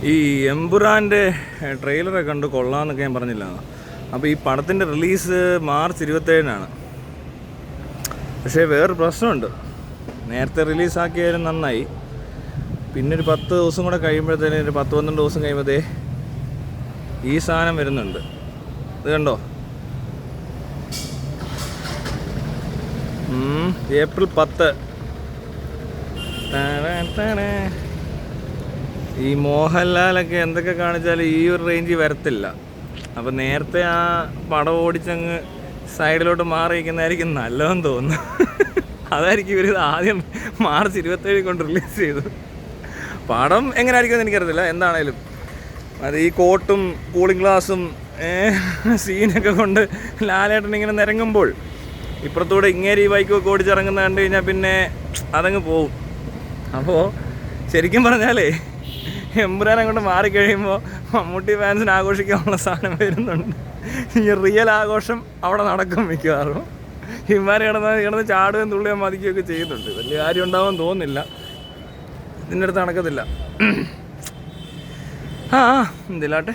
ഈ എമ്പുരാൻ്റെ ട്രെയിലറൊക്കെ കണ്ട് കൊള്ളാമെന്നൊക്കെ ഞാൻ പറഞ്ഞില്ല. അപ്പോൾ ഈ പടത്തിൻ്റെ റിലീസ് മാർച്ച് 27-നാണ്. പക്ഷേ വേറൊരു പ്രശ്നമുണ്ട്. നേരത്തെ റിലീസാക്കിയാലും നന്നായി. പിന്നെ ഒരു 10 ദിവസം കൂടെ കഴിയുമ്പോഴത്തേനും, ഒരു 10-12 ദിവസം കഴിയുമ്പോഴത്തേ ഈ സാധനം വരുന്നുണ്ട്. ഇത് കണ്ടോ, ഏപ്രിൽ 10. ഈ മോഹൻലാലൊക്കെ എന്തൊക്കെ കാണിച്ചാലും ഈ ഒരു റേഞ്ചിൽ വരത്തില്ല. അപ്പം നേരത്തെ ആ പടം ഓടിച്ചങ്ങ് സൈഡിലോട്ട് മാറിയിരിക്കുന്നതായിരിക്കും നല്ലതെന്ന് തോന്നുന്നു. അതായിരിക്കും ഇവർ ആദ്യം മാർച്ച് 27 കൊണ്ട് റിലീസ് ചെയ്തു. പടം എങ്ങനെ ആയിരിക്കുമെന്ന് എനിക്കറിയത്തില്ല. എന്താണേലും അത് ഈ കോട്ടും കൂളിംഗ് ഗ്ലാസും സീനൊക്കെ കൊണ്ട് ലാലേട്ടൻ ഇങ്ങനെ നിരങ്ങുമ്പോൾ ഇപ്പുറത്തൂടെ ഇങ്ങേരി ഈ ബൈക്കൊക്കെ ഓടിച്ചിറങ്ങുന്ന കണ്ടു കഴിഞ്ഞാൽ പിന്നെ അതങ്ങ് പോവും. അപ്പോൾ ശരിക്കും പറഞ്ഞാലേ എമ്പുരാൻ അങ്ങോട്ട് മാറിക്കഴിയുമ്പോൾ മമ്മൂട്ടി ഫാൻസിന് ആഘോഷിക്കാനുള്ള സാധനം വരുന്നുണ്ട്. ഈ റിയൽ ആഘോഷം അവിടെ നടക്കും മിക്കവാറും. ഇമാര് കിടന്ന് ചാടുകയും തുള്ളുകയും മതിക്കുകയൊക്കെ ചെയ്യുന്നുണ്ട്. വലിയ കാര്യം ഉണ്ടാവുമെന്ന് തോന്നുന്നില്ല. ഇതിൻ്റെ അടുത്ത് നടക്കത്തില്ല. എന്തില്ലാട്ടെ.